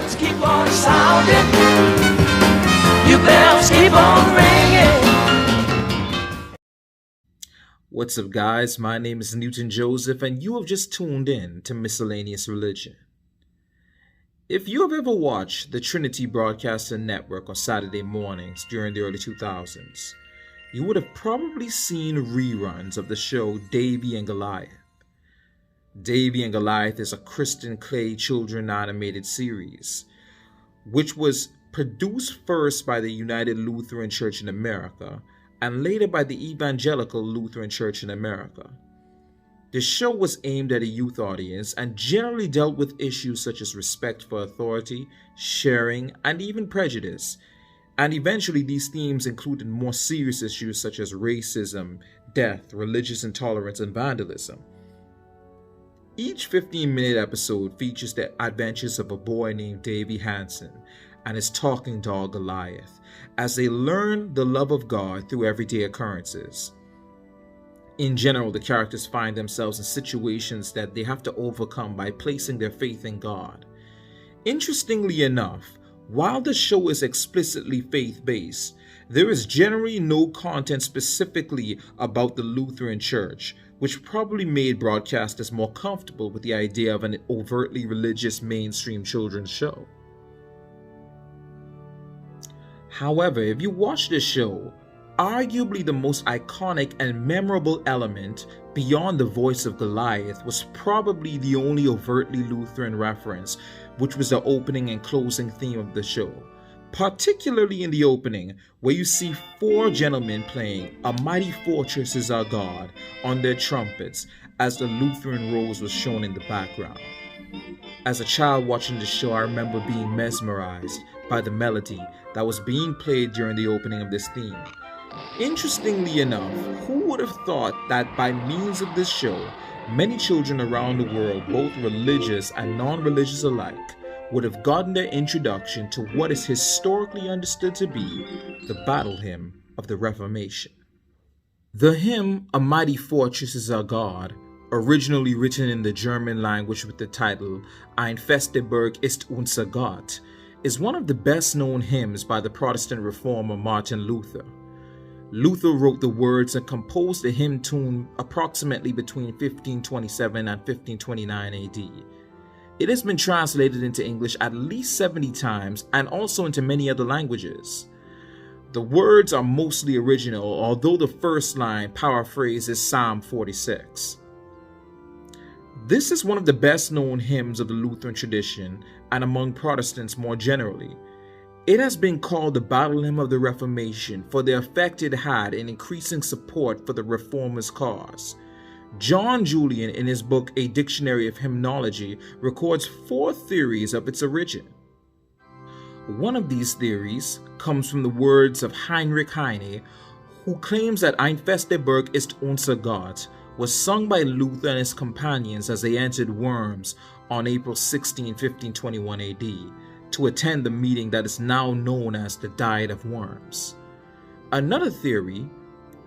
bells keep on sounding. Your bells keep on ringing. What's up, guys? My name is Newton Joseph, and you have just tuned in to Miscellaneous Religion. If you have ever watched the Trinity Broadcasting Network on Saturday mornings during the early 2000s, you would have probably seen reruns of the show Davey and Goliath. Davey and Goliath is a Christian Clay children animated series, which was produced first by the United Lutheran Church in America and later by the Evangelical Lutheran Church in America. The show was aimed at a youth audience and generally dealt with issues such as respect for authority, sharing, and even prejudice. And eventually these themes included more serious issues such as racism, death, religious intolerance, and vandalism. Each 15-minute episode features the adventures of a boy named Davey Hansen and his talking dog Goliath, as they learn the love of God through everyday occurrences. In general, the characters find themselves in situations that they have to overcome by placing their faith in God. Interestingly enough, while the show is explicitly faith-based, there is generally no content specifically about the Lutheran Church, which probably made broadcasters more comfortable with the idea of an overtly religious mainstream children's show. However, if you watch the show, arguably the most iconic and memorable element beyond the voice of Goliath was probably the only overtly Lutheran reference, which was the opening and closing theme of the show. Particularly in the opening, where you see four gentlemen playing "A Mighty Fortress Is Our God" on their trumpets as the Lutheran rose was shown in the background. As a child watching the show, I remember being mesmerized by the melody that was being played during the opening of this theme. Interestingly enough, who would have thought that by means of this show, many children around the world, both religious and non-religious alike, would have gotten their introduction to what is historically understood to be the battle hymn of the Reformation. The hymn, "A Mighty Fortress Is Our God," originally written in the German language with the title "Ein Feste berg ist unser gott," is one of the best known hymns by the Protestant reformer Martin Luther. Luther wrote the words and composed the hymn tune approximately between 1527 and 1529 AD. It has been translated into English at least 70 times and also into many other languages. The words are mostly original, although the first line paraphrases Psalm 46. This is one of the best known hymns of the Lutheran tradition and among Protestants more generally. It has been called the battle hymn of the Reformation for the effect it had in increasing support for the Reformers' cause. John Julian, in his book A Dictionary of Hymnology, records 4 theories of its origin. One of these theories comes from the words of Heinrich Heine, who claims that Ein Feste berg ist unser gott was sung by Luther and his companions as they entered Worms on April 16, 1521 AD, to attend the meeting that is now known as the Diet of Worms. Another theory,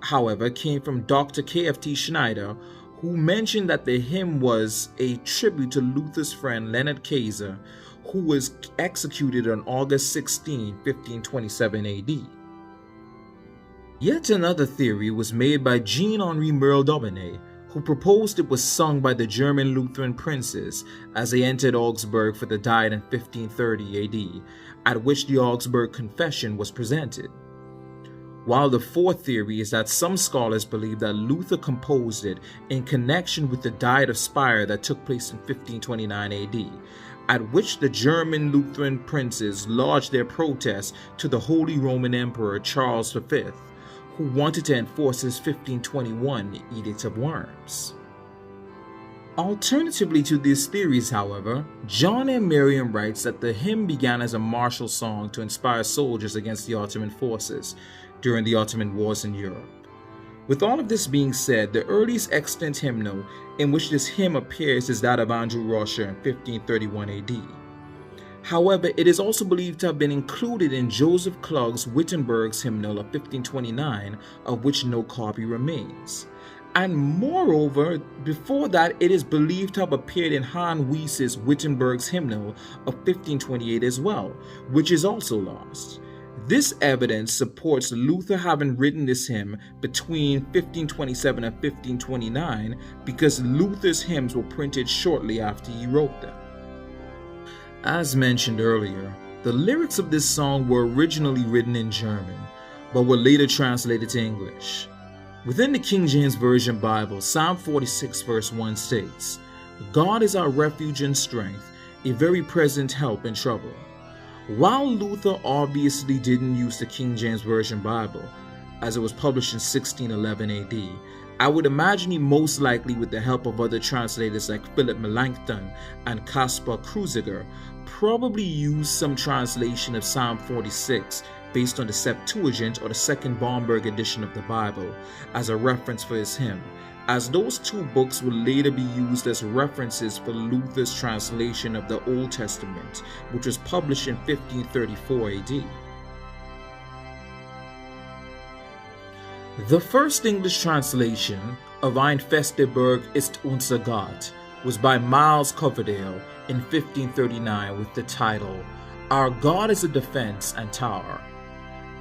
however, came from Dr. K.F.T. Schneider, who mentioned that the hymn was a tribute to Luther's friend Leonard Kaiser, who was executed on August 16, 1527 AD. Yet another theory was made by Jean-Henri Merle-Daubenay, who proposed it was sung by the German Lutheran princes as they entered Augsburg for the Diet in 1530 AD, at which the Augsburg Confession was presented. While the fourth theory is that some scholars believe that Luther composed it in connection with the Diet of Speyer that took place in 1529 AD, at which the German Lutheran princes lodged their protest to the Holy Roman Emperor Charles V, who wanted to enforce his 1521 Edict of Worms. Alternatively to these theories, however, John M. Merriam writes that the hymn began as a martial song to inspire soldiers against the Ottoman forces during the Ottoman Wars in Europe. With all of this being said, the earliest extant hymnal in which this hymn appears is that of Andrew Roscher in 1531 AD. However, it is also believed to have been included in Joseph Klug's Wittenberg's hymnal of 1529, of which no copy remains. And moreover, before that, it is believed to have appeared in Hans Wies's Wittenberg's hymnal of 1528 as well, which is also lost. This evidence supports Luther having written this hymn between 1527 and 1529 because Luther's hymns were printed shortly after he wrote them. As mentioned earlier, the lyrics of this song were originally written in German, but were later translated to English. Within the King James Version Bible, Psalm 46 verse 1 states, "God is our refuge and strength, a very present help in trouble." While Luther obviously didn't use the King James Version Bible, as it was published in 1611 AD, I would imagine he most likely, with the help of other translators like Philip Melanchthon and Caspar Cruziger, probably used some translation of Psalm 46 based on the Septuagint or the Second Bomberg edition of the Bible as a reference for his hymn, as those two books would later be used as references for Luther's translation of the Old Testament, which was published in 1534 AD. The first English translation of Ein Feste berg ist unser Gott was by Miles Coverdale in 1539 with the title, "Our God is a Defense and Tower."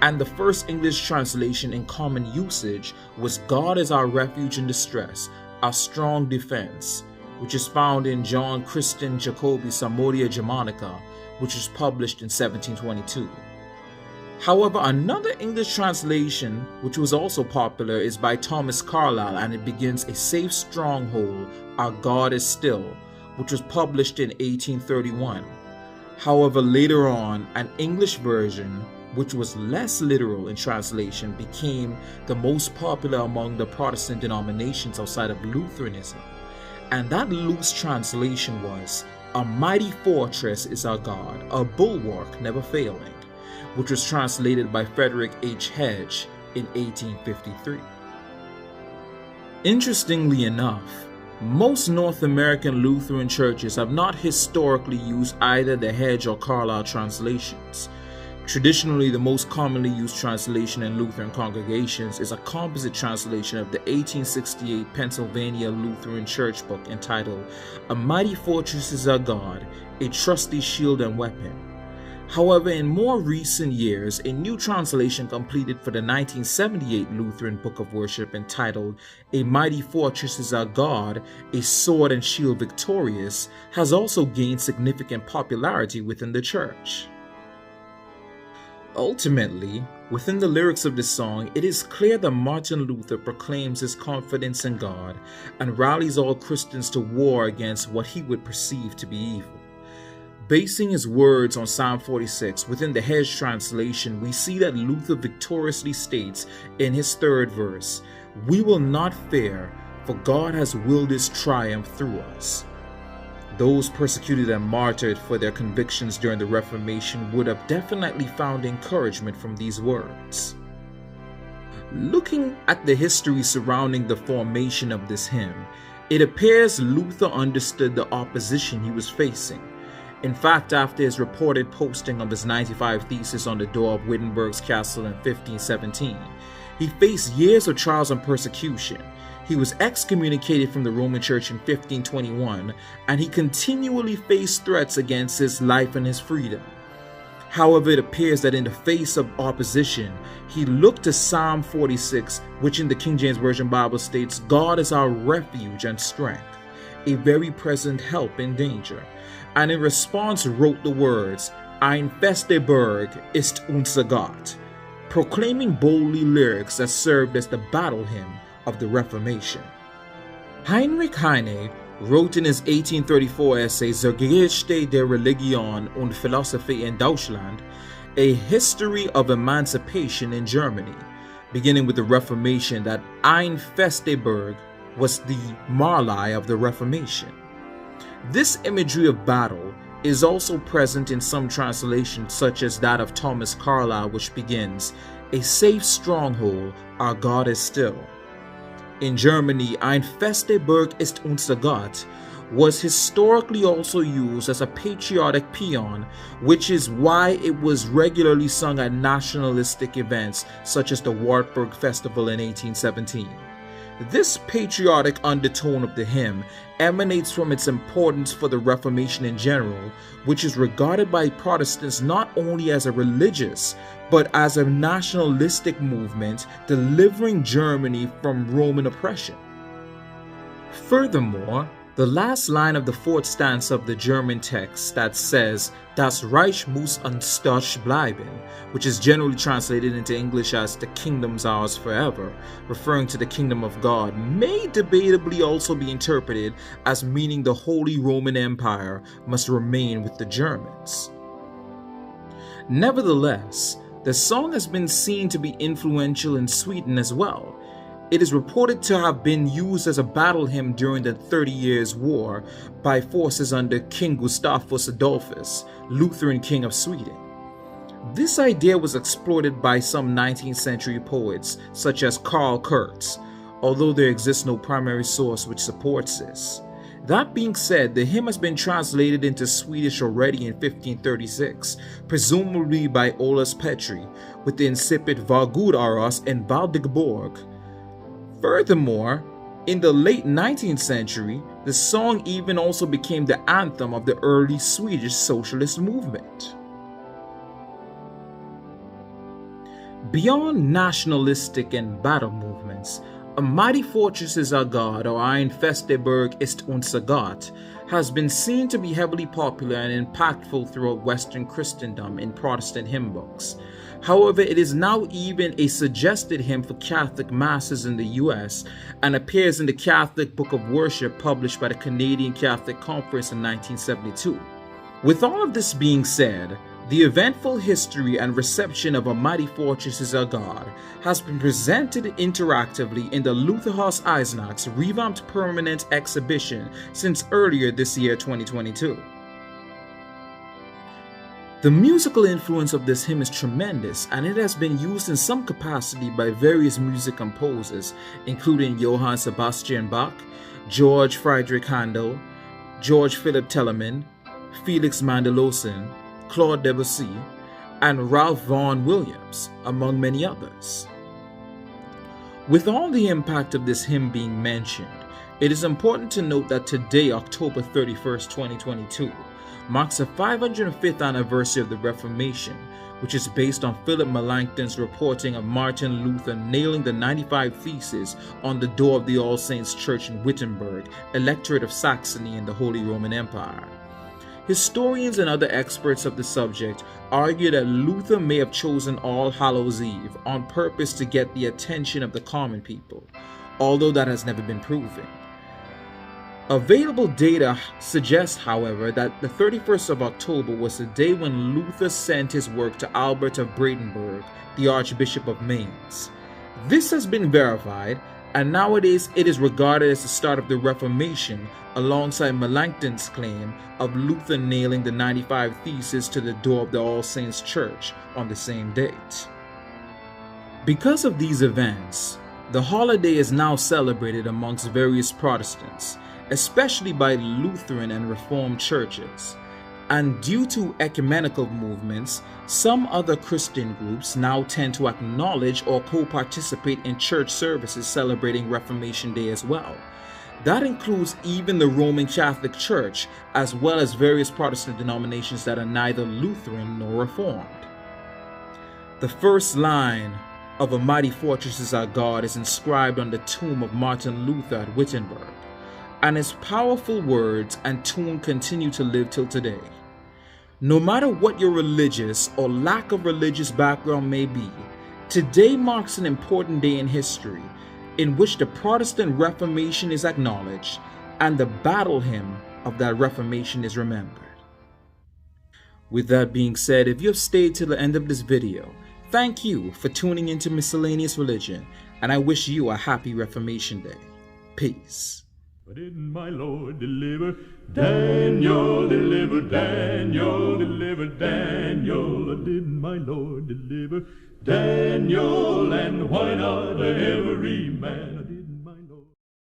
And the first English translation in common usage was "God is our refuge in distress, our strong defense," which is found in John Christian Jacobi Samodia Germanica, which was published in 1722. However, another English translation, which was also popular, is by Thomas Carlyle, and it begins, "A safe stronghold, our God is still," which was published in 1831. However, later on, an English version, which was less literal in translation, became the most popular among the Protestant denominations outside of Lutheranism. And that loose translation was, "A mighty fortress is our God, a bulwark never failing," which was translated by Frederick H. Hedge in 1853. Interestingly enough, most North American Lutheran churches have not historically used either the Hedge or Carlyle translations. Traditionally, the most commonly used translation in Lutheran congregations is a composite translation of the 1868 Pennsylvania Lutheran Church book entitled "A Mighty Fortress is Our God, a Trusty Shield and Weapon." However, in more recent years, a new translation completed for the 1978 Lutheran Book of Worship entitled "A Mighty Fortress is Our God, a Sword and Shield Victorious" has also gained significant popularity within the church. Ultimately, within the lyrics of this song, it is clear that Martin Luther proclaims his confidence in God and rallies all Christians to war against what he would perceive to be evil. Basing his words on Psalm 46 within the Hedge translation, we see that Luther victoriously states in his third verse, "We will not fear, for God has willed his triumph through us." Those persecuted and martyred for their convictions during the Reformation would have definitely found encouragement from these words. Looking at the history surrounding the formation of this hymn, it appears Luther understood the opposition he was facing. In fact, after his reported posting of his 95 Thesis on the door of Wittenberg's castle in 1517, he faced years of trials and persecution. He was excommunicated from the Roman Church in 1521, and he continually faced threats against his life and his freedom. However, it appears that in the face of opposition, he looked to Psalm 46, which in the King James Version Bible states, "God is our refuge and strength, a very present help in danger," and in response wrote the words, "Ein Feste berg ist unser Gott," proclaiming boldly lyrics that served as the battle hymn of the Reformation. Heinrich Heine wrote in his 1834 essay Zur Geschichte der Religion und Philosophie in Deutschland, a history of emancipation in Germany, beginning with the Reformation, that Ein Feste berg was the Marlei of the Reformation. This imagery of battle is also present in some translations, such as that of Thomas Carlyle, which begins, "A safe stronghold, our God is still." In Germany, Ein Feste berg ist unser Gott was historically also used as a patriotic paean, which is why it was regularly sung at nationalistic events such as the Wartburg Festival in 1817. This patriotic undertone of the hymn emanates from its importance for the Reformation in general, which is regarded by Protestants not only as a religious, but as a nationalistic movement delivering Germany from Roman oppression. Furthermore, the last line of the fourth stanza of the German text that says, Das Reich muss unstörcht bleiben, which is generally translated into English as the kingdom's ours forever, referring to the kingdom of God, may debatably also be interpreted as meaning the Holy Roman Empire must remain with the Germans. Nevertheless, the song has been seen to be influential in Sweden as well. It is reported to have been used as a battle hymn during the 30 Years' War by forces under King Gustavus Adolphus, Lutheran King of Sweden. This idea was exploited by some 19th century poets such as Karl Kurz, although there exists no primary source which supports this. That being said, the hymn has been translated into Swedish already in 1536, presumably by Olaus Petri, with the incipit Vad Gud är oss and Valdigborg. Furthermore, in the late 19th century, the song even also became the anthem of the early Swedish socialist movement. Beyond nationalistic and battle movements, a mighty fortress is our God, or Ein Feste berg ist unser gott, has been seen to be heavily popular and impactful throughout Western Christendom in Protestant hymn books. However, it is now even a suggested hymn for Catholic masses in the US and appears in the Catholic Book of Worship published by the Canadian Catholic Conference in 1972. With all of this being said, the eventful history and reception of A Mighty Fortress is Our God has been presented interactively in the Lutherhaus Eisenach's revamped permanent exhibition since earlier this year, 2022. The musical influence of this hymn is tremendous, and it has been used in some capacity by various music composers, including Johann Sebastian Bach, George Friedrich Handel, George Philipp Telemann, Felix Mendelssohn, Claude Debussy, and Ralph Vaughan Williams, among many others. With all the impact of this hymn being mentioned, it is important to note that today, October 31st, 2022, marks the 505th anniversary of the Reformation, which is based on Philip Melanchthon's reporting of Martin Luther nailing the 95 Theses on the door of the All Saints Church in Wittenberg, Electorate of Saxony in the Holy Roman Empire. Historians and other experts of the subject argue that Luther may have chosen All Hallows Eve on purpose to get the attention of the common people, although that has never been proven. Available data suggests, however, that the 31st of October was the day when Luther sent his work to Albert of Brandenburg, the Archbishop of Mainz. This has been verified, and nowadays it is regarded as the start of the Reformation, alongside Melanchthon's claim of Luther nailing the 95 Theses to the door of the All Saints Church on the same date. Because of these events, the holiday is now celebrated amongst various Protestants, especially by Lutheran and Reformed churches, and due to ecumenical movements, some other Christian groups now tend to acknowledge or co-participate in church services celebrating Reformation Day as well. That includes even the Roman Catholic Church, as well as various Protestant denominations that are neither Lutheran nor Reformed. The first line of A Mighty Fortress is Our God is inscribed on the tomb of Martin Luther at Wittenberg, and his powerful words and tune continue to live till today. No matter what your religious or lack of religious background may be, today marks an important day in history in which the Protestant Reformation is acknowledged and the battle hymn of that Reformation is remembered. With that being said, if you have stayed till the end of this video, thank you for tuning into Miscellaneous Religion, and I wish you a happy Reformation Day. Peace. But didn't my Lord deliver Daniel, deliver Daniel, deliver Daniel? Didn't my Lord deliver Daniel? And why not every man?